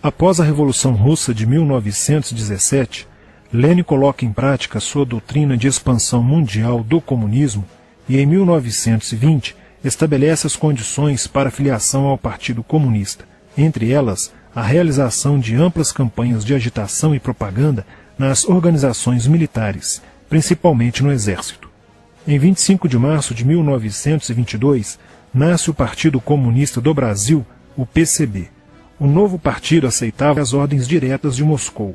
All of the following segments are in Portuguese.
Após a Revolução Russa de 1917, Lenin coloca em prática sua doutrina de expansão mundial do comunismo e, em 1920, estabelece as condições para a filiação ao Partido Comunista, entre elas a realização de amplas campanhas de agitação e propaganda nas organizações militares, principalmente no Exército. Em 25 de março de 1922, nasce o Partido Comunista do Brasil, o PCB. O novo partido aceitava as ordens diretas de Moscou.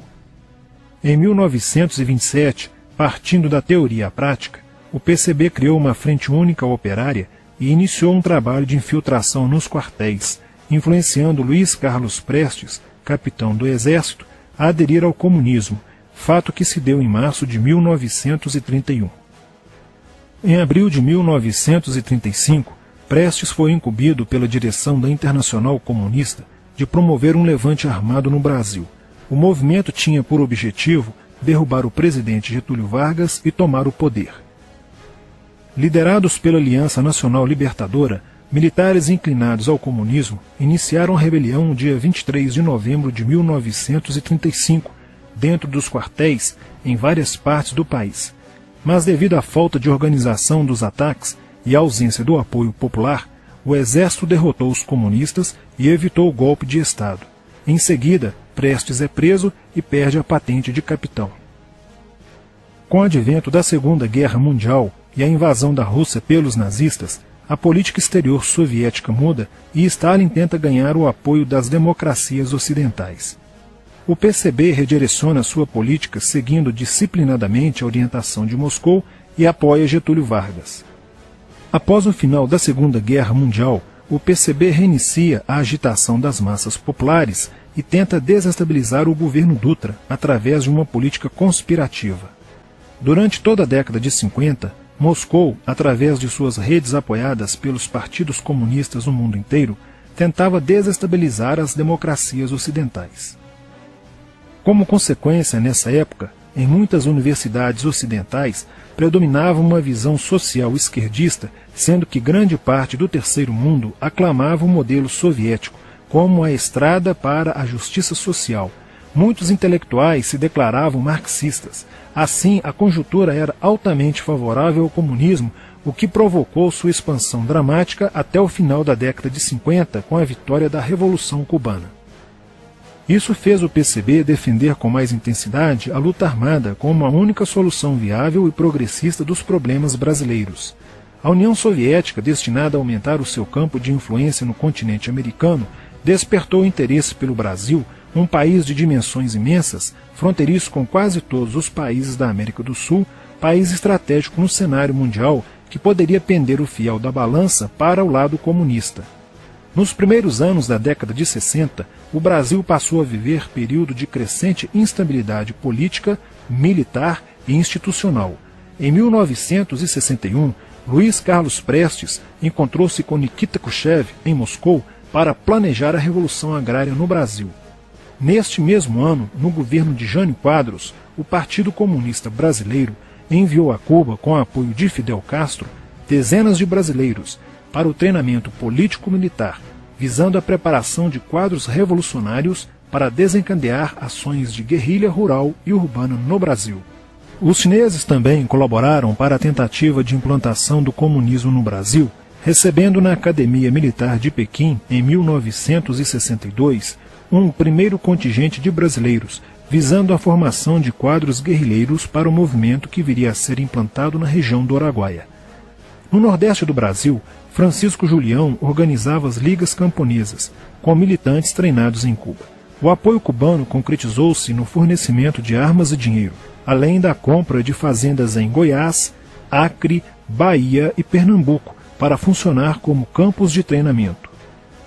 Em 1927, partindo da teoria à prática, o PCB criou uma frente única operária e iniciou um trabalho de infiltração nos quartéis, influenciando Luiz Carlos Prestes, capitão do Exército, a aderir ao comunismo, fato que se deu em março de 1931. Em abril de 1935, Prestes foi incumbido pela direção da Internacional Comunista de promover um levante armado no Brasil. O movimento tinha por objetivo derrubar o presidente Getúlio Vargas e tomar o poder. Liderados pela Aliança Nacional Libertadora, militares inclinados ao comunismo iniciaram a rebelião no dia 23 de novembro de 1935, dentro dos quartéis em várias partes do país. Mas devido à falta de organização dos ataques e à ausência do apoio popular, o exército derrotou os comunistas e evitou o golpe de Estado. Em seguida, Prestes é preso e perde a patente de capitão. Com o advento da Segunda Guerra Mundial e a invasão da Rússia pelos nazistas, a política exterior soviética muda e Stalin tenta ganhar o apoio das democracias ocidentais. O PCB redireciona sua política seguindo disciplinadamente a orientação de Moscou e apoia Getúlio Vargas. Após o final da Segunda Guerra Mundial, o PCB reinicia a agitação das massas populares e tenta desestabilizar o governo Dutra através de uma política conspirativa. Durante toda a década de 50, Moscou, através de suas redes apoiadas pelos partidos comunistas no mundo inteiro, tentava desestabilizar as democracias ocidentais. Como consequência, nessa época, em muitas universidades ocidentais, predominava uma visão social esquerdista, sendo que grande parte do terceiro mundo aclamava o modelo soviético como a estrada para a justiça social. Muitos intelectuais se declaravam marxistas. Assim, a conjuntura era altamente favorável ao comunismo, o que provocou sua expansão dramática até o final da década de 50, com a vitória da Revolução Cubana. Isso fez o PCB defender com mais intensidade a luta armada como a única solução viável e progressista dos problemas brasileiros. A União Soviética, destinada a aumentar o seu campo de influência no continente americano, despertou interesse pelo Brasil, um país de dimensões imensas, fronteiriço com quase todos os países da América do Sul, país estratégico no cenário mundial que poderia pender o fiel da balança para o lado comunista. Nos primeiros anos da década de 60, o Brasil passou a viver período de crescente instabilidade política, militar e institucional. Em 1961, Luiz Carlos Prestes encontrou-se com Nikita Khrushchev em Moscou para planejar a Revolução Agrária no Brasil. Neste mesmo ano, no governo de Jânio Quadros, o Partido Comunista Brasileiro enviou a Cuba, com apoio de Fidel Castro, dezenas de brasileiros para o treinamento político-militar, visando a preparação de quadros revolucionários para desencadear ações de guerrilha rural e urbana no Brasil. Os chineses também colaboraram para a tentativa de implantação do comunismo no Brasil, recebendo na Academia Militar de Pequim, em 1962, um primeiro contingente de brasileiros, visando a formação de quadros guerrilheiros para o movimento que viria a ser implantado na região do Araguaia. No nordeste do Brasil, Francisco Julião organizava as ligas camponesas, com militantes treinados em Cuba. O apoio cubano concretizou-se no fornecimento de armas e dinheiro, além da compra de fazendas em Goiás, Acre, Bahia e Pernambuco, para funcionar como campos de treinamento.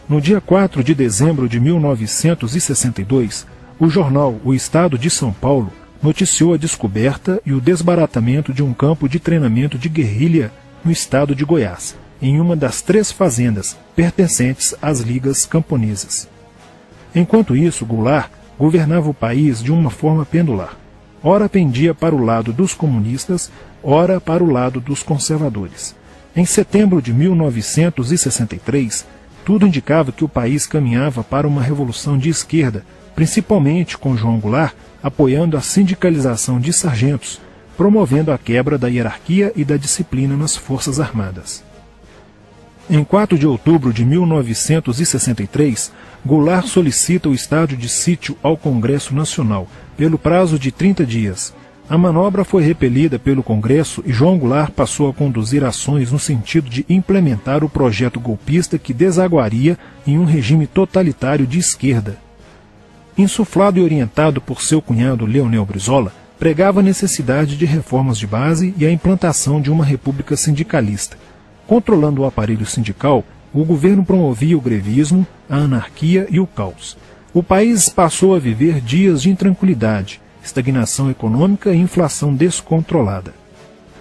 No dia 4 de dezembro de 1962, o jornal O Estado de São Paulo noticiou a descoberta e o desbaratamento de um campo de treinamento de guerrilha no estado de Goiás, em uma das 3 fazendas pertencentes às ligas camponesas. Enquanto isso, Goulart governava o país de uma forma pendular. Ora pendia para o lado dos comunistas, ora para o lado dos conservadores. Em setembro de 1963, tudo indicava que o país caminhava para uma revolução de esquerda, principalmente com João Goulart apoiando a sindicalização de sargentos, promovendo a quebra da hierarquia e da disciplina nas Forças Armadas. Em 4 de outubro de 1963, Goulart solicita o estado de sítio ao Congresso Nacional, pelo prazo de 30 dias. A manobra foi repelida pelo Congresso e João Goulart passou a conduzir ações no sentido de implementar o projeto golpista que desaguaria em um regime totalitário de esquerda. Insuflado e orientado por seu cunhado Leonel Brizola, pregava a necessidade de reformas de base e a implantação de uma república sindicalista. Controlando o aparelho sindical, o governo promovia o grevismo, a anarquia e o caos. O país passou a viver dias de intranquilidade, estagnação econômica e inflação descontrolada.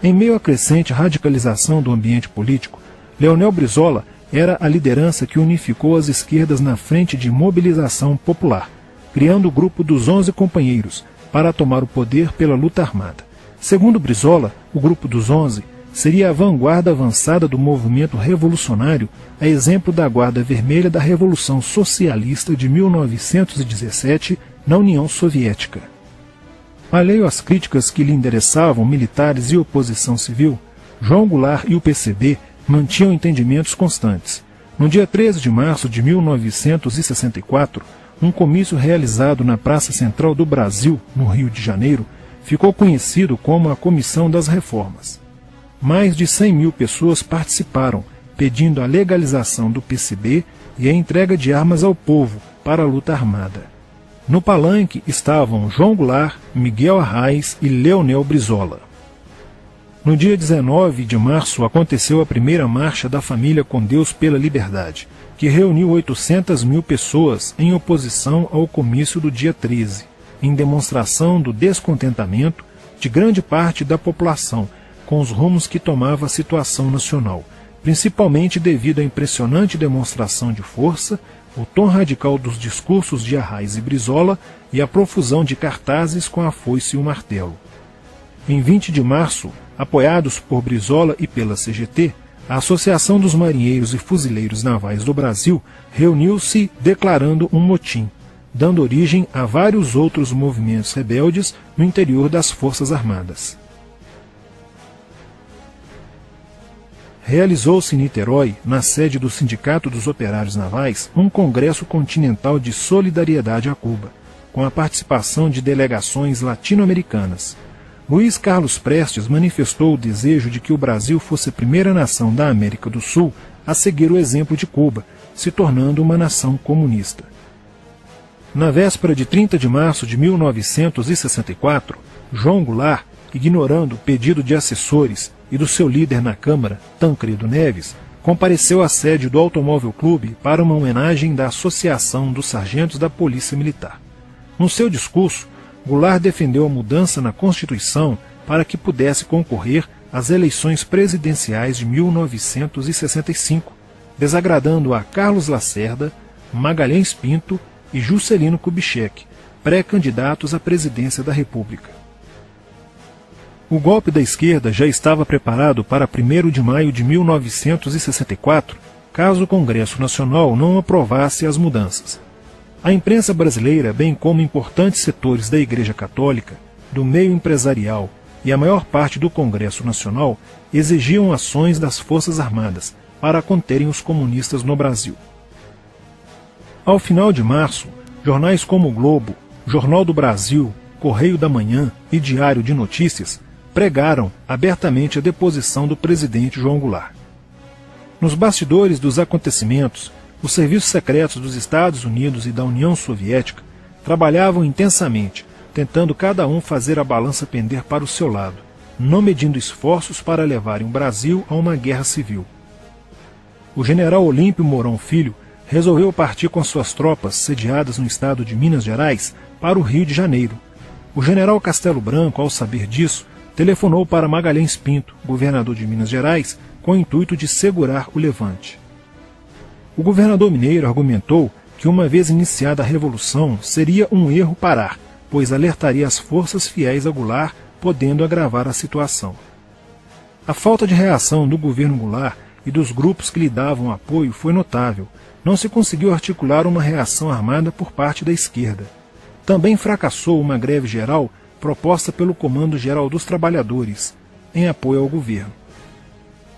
Em meio à crescente radicalização do ambiente político, Leonel Brizola era a liderança que unificou as esquerdas na frente de mobilização popular, criando o grupo dos 11 companheiros para tomar o poder pela luta armada. Segundo Brizola, o grupo dos 11 seria a vanguarda avançada do movimento revolucionário, a exemplo da Guarda Vermelha da Revolução Socialista de 1917 na União Soviética. Alheio às críticas que lhe endereçavam militares e oposição civil, João Goulart e o PCB mantinham entendimentos constantes. No dia 13 de março de 1964, um comício realizado na Praça Central do Brasil, no Rio de Janeiro, ficou conhecido como a Comissão das Reformas. Mais de 100 mil pessoas participaram, pedindo a legalização do PCB e a entrega de armas ao povo para a luta armada. No palanque estavam João Goulart, Miguel Arraes e Leonel Brizola. No dia 19 de março aconteceu a primeira Marcha da Família com Deus pela Liberdade, que reuniu 800 mil pessoas em oposição ao comício do dia 13, em demonstração do descontentamento de grande parte da população com os rumos que tomava a situação nacional, principalmente devido à impressionante demonstração de força, o tom radical dos discursos de Arraes e Brizola e a profusão de cartazes com a foice e o martelo. Em 20 de março, apoiados por Brizola e pela CGT, a Associação dos Marinheiros e Fuzileiros Navais do Brasil reuniu-se declarando um motim, dando origem a vários outros movimentos rebeldes no interior das Forças Armadas. Realizou-se em Niterói, na sede do Sindicato dos Operários Navais, um congresso continental de solidariedade a Cuba, com a participação de delegações latino-americanas. Luiz Carlos Prestes manifestou o desejo de que o Brasil fosse a primeira nação da América do Sul a seguir o exemplo de Cuba, se tornando uma nação comunista. Na véspera de 30 de março de 1964, João Goulart, ignorando o pedido de assessores e do seu líder na Câmara, Tancredo Neves, compareceu à sede do Automóvel Clube para uma homenagem da Associação dos Sargentos da Polícia Militar. No seu discurso, Goulart defendeu a mudança na Constituição para que pudesse concorrer às eleições presidenciais de 1965, desagradando a Carlos Lacerda, Magalhães Pinto e Juscelino Kubitschek, pré-candidatos à presidência da República. O golpe da esquerda já estava preparado para 1º de maio de 1964, caso o Congresso Nacional não aprovasse as mudanças. A imprensa brasileira, bem como importantes setores da Igreja Católica, do meio empresarial e a maior parte do Congresso Nacional, exigiam ações das Forças Armadas para conterem os comunistas no Brasil. Ao final de março, jornais como o Globo, Jornal do Brasil, Correio da Manhã e Diário de Notícias pregaram abertamente a deposição do presidente João Goulart. Nos bastidores dos acontecimentos, os serviços secretos dos Estados Unidos e da União Soviética trabalhavam intensamente, tentando cada um fazer a balança pender para o seu lado, não medindo esforços para levarem o Brasil a uma guerra civil. O general Olímpio Mourão Filho resolveu partir com suas tropas sediadas no estado de Minas Gerais para o Rio de Janeiro. O general Castelo Branco, ao saber disso, telefonou para Magalhães Pinto, governador de Minas Gerais, com o intuito de segurar o levante. O governador mineiro argumentou que, uma vez iniciada a revolução, seria um erro parar, pois alertaria as forças fiéis a Goulart, podendo agravar a situação. A falta de reação do governo Goulart e dos grupos que lhe davam apoio foi notável. Não se conseguiu articular uma reação armada por parte da esquerda. Também fracassou uma greve geral proposta pelo Comando Geral dos Trabalhadores, em apoio ao governo.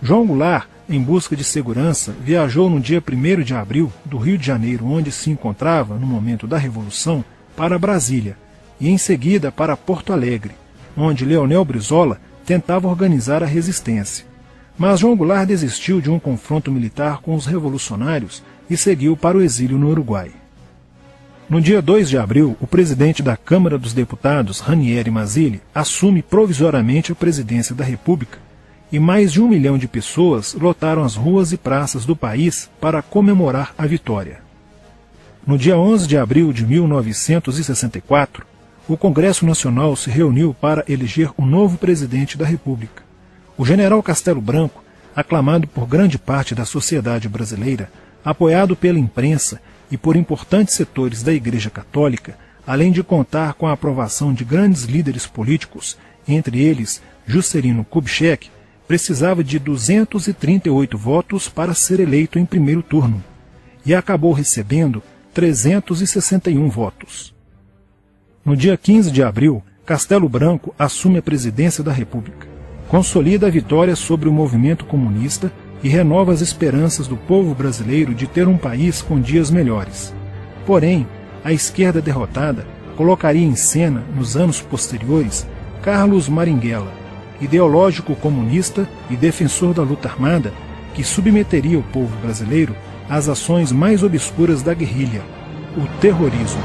João Goulart, em busca de segurança, viajou no dia 1º de abril do Rio de Janeiro, onde se encontrava no momento da Revolução, para Brasília, e em seguida para Porto Alegre, onde Leonel Brizola tentava organizar a resistência. Mas João Goulart desistiu de um confronto militar com os revolucionários e seguiu para o exílio no Uruguai. No dia 2 de abril, o presidente da Câmara dos Deputados, Ranieri Mazzilli, assume provisoriamente a presidência da República e mais de 1 milhão de pessoas lotaram as ruas e praças do país para comemorar a vitória. No dia 11 de abril de 1964, o Congresso Nacional se reuniu para eleger o novo presidente da República. O general Castelo Branco, aclamado por grande parte da sociedade brasileira, apoiado pela imprensa e por importantes setores da Igreja Católica, além de contar com a aprovação de grandes líderes políticos, entre eles Juscelino Kubitschek, precisava de 238 votos para ser eleito em primeiro turno, e acabou recebendo 361 votos. No dia 15 de abril, Castelo Branco assume a presidência da República, consolida a vitória sobre o movimento comunista e renova as esperanças do povo brasileiro de ter um país com dias melhores. Porém, a esquerda derrotada colocaria em cena, nos anos posteriores, Carlos Marighella, ideológico comunista e defensor da luta armada, que submeteria o povo brasileiro às ações mais obscuras da guerrilha, o terrorismo.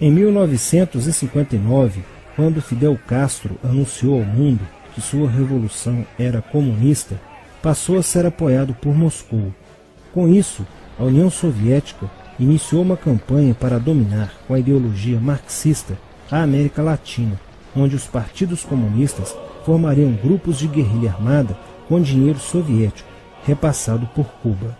Em 1959, quando Fidel Castro anunciou ao mundo que sua revolução era comunista, passou a ser apoiado por Moscou. Com isso, a União Soviética iniciou uma campanha para dominar com a ideologia marxista a América Latina, onde os partidos comunistas formariam grupos de guerrilha armada com dinheiro soviético, repassado por Cuba.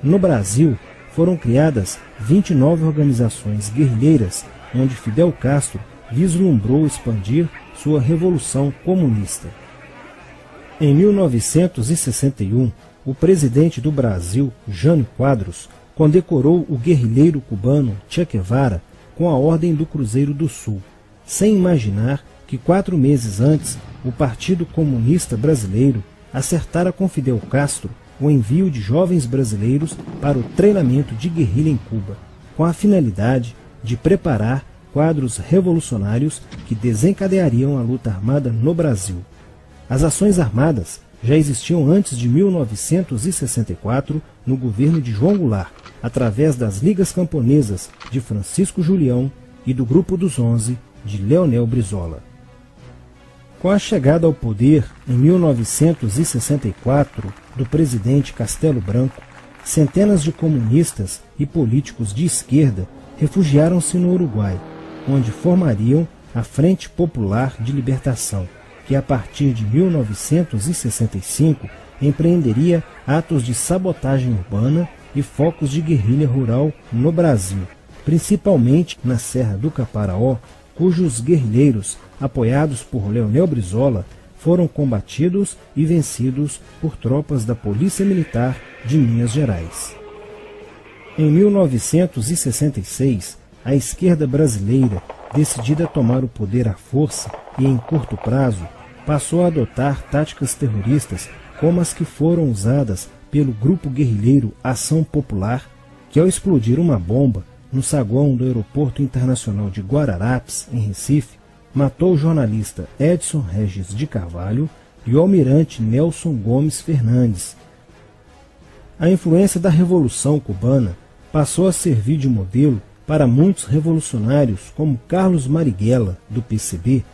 No Brasil, foram criadas 29 organizações guerrilheiras, onde Fidel Castro vislumbrou expandir sua revolução comunista. Em 1961, o presidente do Brasil, Jânio Quadros, condecorou o guerrilheiro cubano Che Guevara com a Ordem do Cruzeiro do Sul, sem imaginar que 4 meses antes o Partido Comunista Brasileiro acertara com Fidel Castro o envio de jovens brasileiros para o treinamento de guerrilha em Cuba, com a finalidade de preparar quadros revolucionários que desencadeariam a luta armada no Brasil. As ações armadas já existiam antes de 1964 no governo de João Goulart, através das Ligas Camponesas de Francisco Julião e do Grupo dos 11 de Leonel Brizola. Com a chegada ao poder, em 1964, do presidente Castelo Branco, centenas de comunistas e políticos de esquerda refugiaram-se no Uruguai, onde formariam a Frente Popular de Libertação, que a partir de 1965 empreenderia atos de sabotagem urbana e focos de guerrilha rural no Brasil, principalmente na Serra do Caparaó, cujos guerrilheiros, apoiados por Leonel Brizola, foram combatidos e vencidos por tropas da Polícia Militar de Minas Gerais. Em 1966, a esquerda brasileira, decidida a tomar o poder à força e em curto prazo, passou a adotar táticas terroristas como as que foram usadas pelo grupo guerrilheiro Ação Popular, que ao explodir uma bomba no saguão do Aeroporto Internacional de Guararapes, em Recife, matou o jornalista Edson Regis de Carvalho e o almirante Nelson Gomes Fernandes, A influência da Revolução Cubana passou a servir de modelo para muitos revolucionários como Carlos Marighella, do PCB,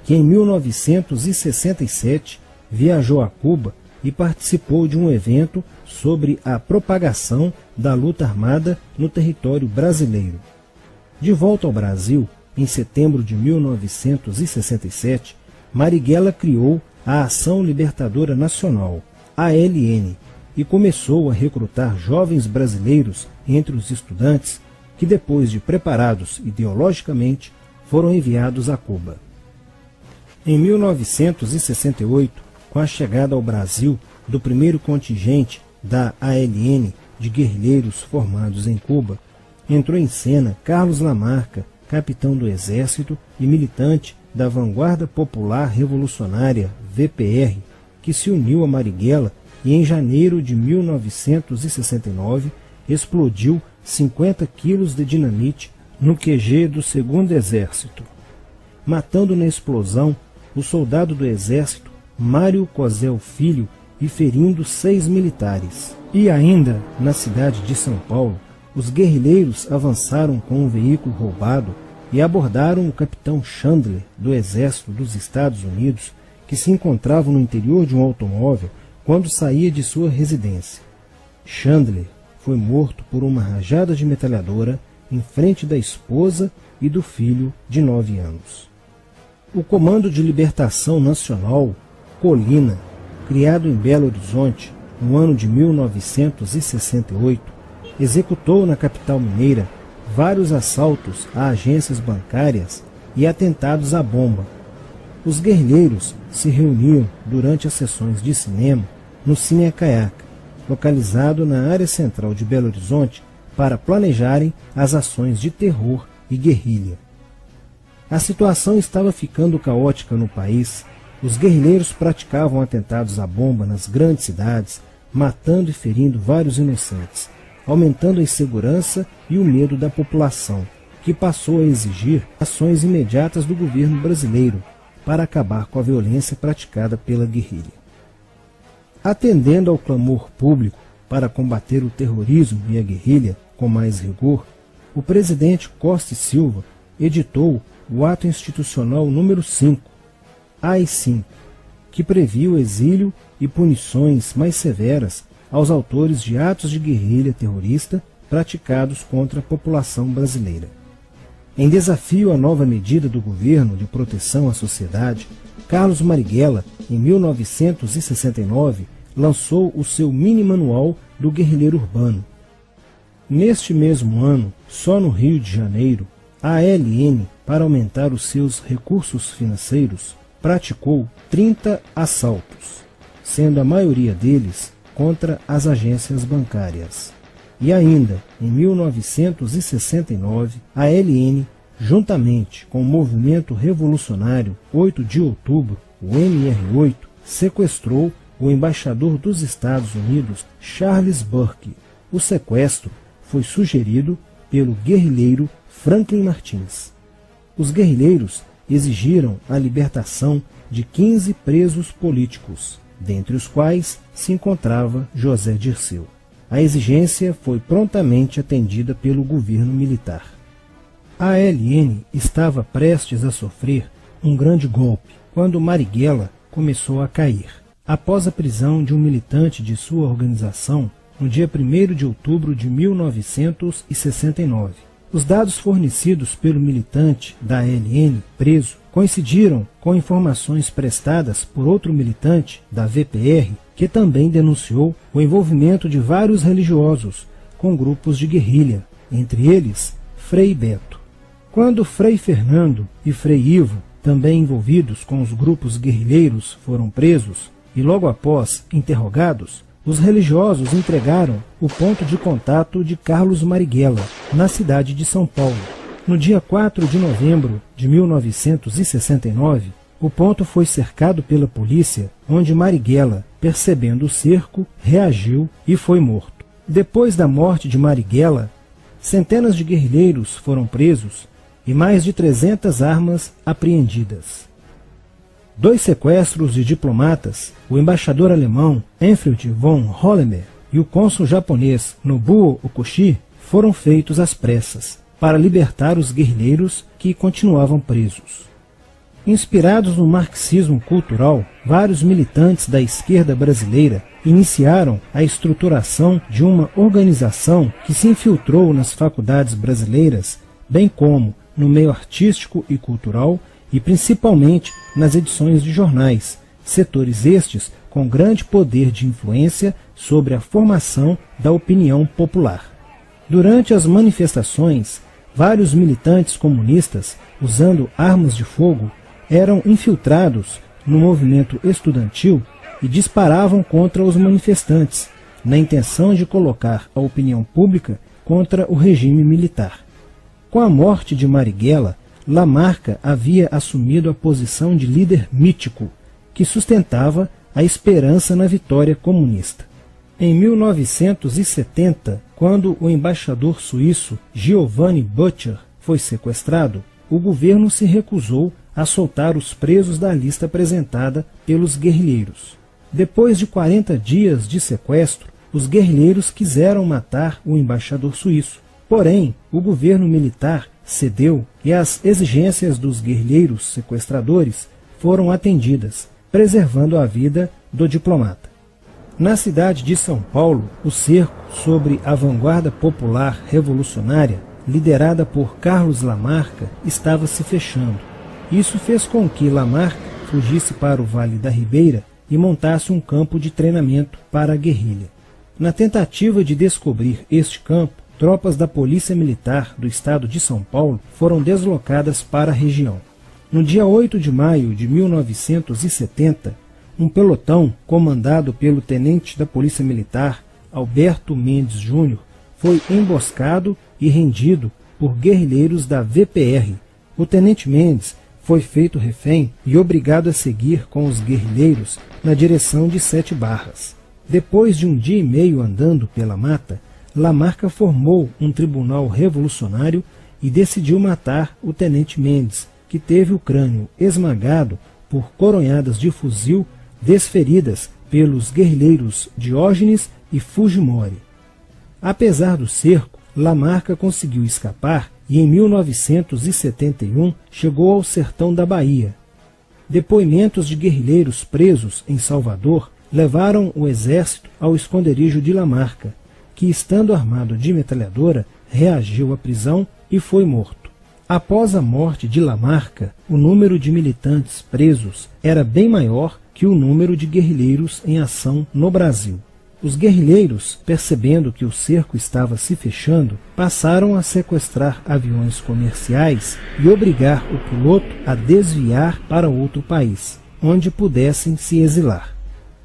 que em 1967 viajou a Cuba e participou de um evento sobre a propagação da luta armada no território brasileiro. De volta ao Brasil, em setembro de 1967, Marighella criou a Ação Libertadora Nacional, ALN, e começou a recrutar jovens brasileiros entre os estudantes que, depois de preparados ideologicamente, foram enviados a Cuba. Em 1968, com a chegada ao Brasil do primeiro contingente da ALN de guerrilheiros formados em Cuba, entrou em cena Carlos Lamarca, capitão do Exército e militante da Vanguarda Popular Revolucionária, VPR, que se uniu a Marighella e em janeiro de 1969 explodiu 50 quilos de dinamite no QG do 2º Exército, matando na explosão o soldado do Exército Mário Cosel Filho e ferindo 6 militares. E ainda, na cidade de São Paulo, os guerrilheiros avançaram com um veículo roubado e abordaram o capitão Chandler, do Exército dos Estados Unidos, que se encontrava no interior de um automóvel quando saía de sua residência. Chandler foi morto por uma rajada de metralhadora em frente da esposa e do filho de 9 anos. O Comando de Libertação Nacional, Colina, criado em Belo Horizonte no ano de 1968, executou na capital mineira vários assaltos a agências bancárias e atentados à bomba. Os guerrilheiros se reuniam durante as sessões de cinema no Cine Acaiaca, localizado na área central de Belo Horizonte, para planejarem as ações de terror e guerrilha. A situação estava ficando caótica no país. Os guerrilheiros praticavam atentados à bomba nas grandes cidades, matando e ferindo vários inocentes, aumentando a insegurança e o medo da população, que passou a exigir ações imediatas do governo brasileiro para acabar com a violência praticada pela guerrilha. Atendendo ao clamor público para combater o terrorismo e a guerrilha com mais rigor, o presidente Costa e Silva editou o Ato Institucional número 5, AI-5, que previa o exílio e punições mais severas aos autores de atos de guerrilha terrorista praticados contra a população brasileira. Em desafio à nova medida do governo de proteção à sociedade, Carlos Marighella, em 1969, lançou o seu mini-manual do guerrilheiro urbano. Neste mesmo ano, só no Rio de Janeiro, a ALN, para aumentar os seus recursos financeiros, praticou 30 assaltos, sendo a maioria deles contra as agências bancárias. E ainda, em 1969, a ALN, juntamente com o movimento revolucionário 8 de outubro, o MR8, sequestrou o embaixador dos Estados Unidos, Charles Burke. O sequestro foi sugerido pelo guerrilheiro Franklin Martins. Os guerrilheiros exigiram a libertação de 15 presos políticos, dentre os quais se encontrava José Dirceu. A exigência foi prontamente atendida pelo governo militar. A ALN estava prestes a sofrer um grande golpe quando Marighella começou a cair, após a prisão de um militante de sua organização no dia 1º de outubro de 1969. Os dados fornecidos pelo militante da ALN preso coincidiram com informações prestadas por outro militante da VPR, que também denunciou o envolvimento de vários religiosos com grupos de guerrilha, entre eles Frei Beto. Quando Frei Fernando e Frei Ivo, também envolvidos com os grupos guerrilheiros, foram presos e logo após interrogados, os religiosos entregaram o ponto de contato de Carlos Marighella, na cidade de São Paulo. No dia 4 de novembro de 1969, o ponto foi cercado pela polícia, onde Marighella, percebendo o cerco, reagiu e foi morto. Depois da morte de Marighella, centenas de guerrilheiros foram presos e mais de 300 armas apreendidas. 2 sequestros de diplomatas, o embaixador alemão Enfried von Hollemer e o cônsul japonês Nobuo Okushi foram feitos às pressas para libertar os guerrilheiros que continuavam presos. Inspirados no marxismo cultural, vários militantes da esquerda brasileira iniciaram a estruturação de uma organização que se infiltrou nas faculdades brasileiras, bem como no meio artístico e cultural e principalmente nas edições de jornais, setores estes com grande poder de influência sobre a formação da opinião popular. Durante as manifestações, vários militantes comunistas, usando armas de fogo, eram infiltrados no movimento estudantil e disparavam contra os manifestantes, na intenção de colocar a opinião pública contra o regime militar. Com a morte de Marighella, Lamarca havia assumido a posição de líder mítico, que sustentava a esperança na vitória comunista. Em 1970, quando o embaixador suíço Giovanni Butcher foi sequestrado, o governo se recusou a soltar os presos da lista apresentada pelos guerrilheiros. Depois de 40 dias de sequestro, os guerrilheiros quiseram matar o embaixador suíço. Porém, o governo militar cedeu e as exigências dos guerrilheiros sequestradores foram atendidas, preservando a vida do diplomata. Na cidade de São Paulo, o cerco sobre a vanguarda popular revolucionária, liderada por Carlos Lamarca, estava se fechando. Isso fez com que Lamarca fugisse para o Vale da Ribeira e montasse um campo de treinamento para a guerrilha. Na tentativa de descobrir este campo, tropas da Polícia Militar do estado de São Paulo foram deslocadas para a região. No dia 8 de maio de 1970, um pelotão comandado pelo tenente da Polícia Militar, Alberto Mendes Júnior, foi emboscado e rendido por guerrilheiros da VPR. O tenente Mendes foi feito refém e obrigado a seguir com os guerrilheiros na direção de Sete Barras. Depois de um dia e meio andando pela mata, Lamarca formou um tribunal revolucionário e decidiu matar o tenente Mendes, que teve o crânio esmagado por coronhadas de fuzil desferidas pelos guerrilheiros Diógenes e Fujimori. Apesar do cerco, Lamarca conseguiu escapar e em 1971 chegou ao sertão da Bahia. Depoimentos de guerrilheiros presos em Salvador levaram o exército ao esconderijo de Lamarca, que, estando armado de metralhadora, reagiu à prisão e foi morto. Após a morte de Lamarca, o número de militantes presos era bem maior que o número de guerrilheiros em ação no Brasil. Os guerrilheiros, percebendo que o cerco estava se fechando, passaram a sequestrar aviões comerciais e obrigar o piloto a desviar para outro país, onde pudessem se exilar.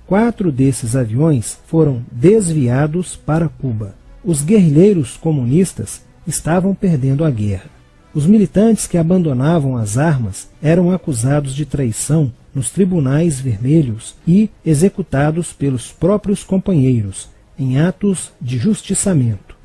4 desses aviões foram desviados para Cuba. Os guerrilheiros comunistas estavam perdendo a guerra. Os militantes que abandonavam as armas eram acusados de traição nos tribunais vermelhos e executados pelos próprios companheiros, em atos de justiçamento.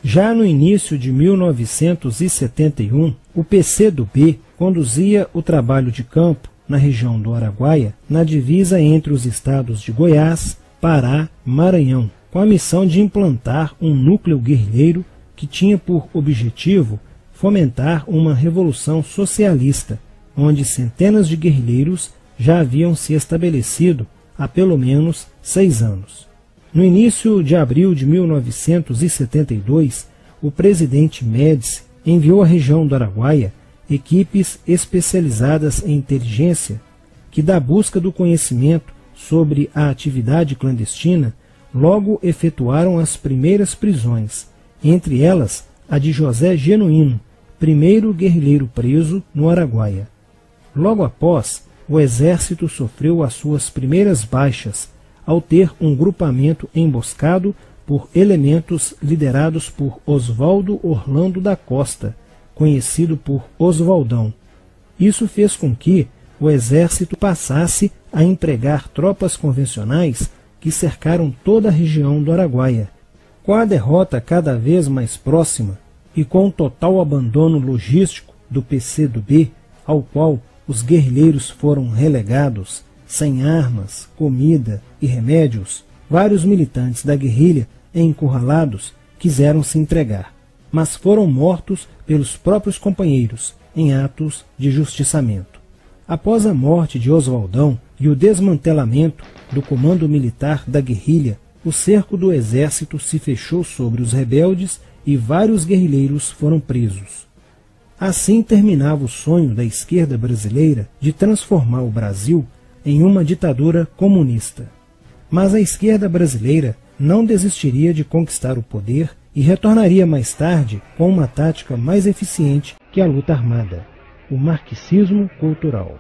Já no início de 1971, o PCdoB conduzia o trabalho de campo na região do Araguaia, na divisa entre os estados de Goiás, Pará e Maranhão, com a missão de implantar um núcleo guerrilheiro que tinha por objetivo fomentar uma revolução socialista, onde centenas de guerrilheiros já haviam se estabelecido há pelo menos 6 anos. No início de abril de 1972, o presidente Médici enviou à região do Araguaia equipes especializadas em inteligência que, da busca do conhecimento sobre a atividade clandestina, logo efetuaram as primeiras prisões, entre elas a de José Genuíno, primeiro guerrilheiro preso no Araguaia. Logo após, o exército sofreu as suas primeiras baixas ao ter um grupamento emboscado por elementos liderados por Oswaldo Orlando da Costa, conhecido por Oswaldão. Isso fez com que o exército passasse a empregar tropas convencionais que cercaram toda a região do Araguaia. Com a derrota cada vez mais próxima e com o total abandono logístico do PCdoB, ao qual os guerrilheiros foram relegados, sem armas, comida e remédios, vários militantes da guerrilha encurralados quiseram se entregar, mas foram mortos pelos próprios companheiros em atos de justiçamento. Após a morte de Oswaldão e o desmantelamento do comando militar da guerrilha, o cerco do exército se fechou sobre os rebeldes e vários guerrilheiros foram presos. Assim terminava o sonho da esquerda brasileira de transformar o Brasil em uma ditadura comunista. Mas a esquerda brasileira não desistiria de conquistar o poder e retornaria mais tarde com uma tática mais eficiente que a luta armada: o marxismo cultural.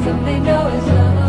Some they know is love.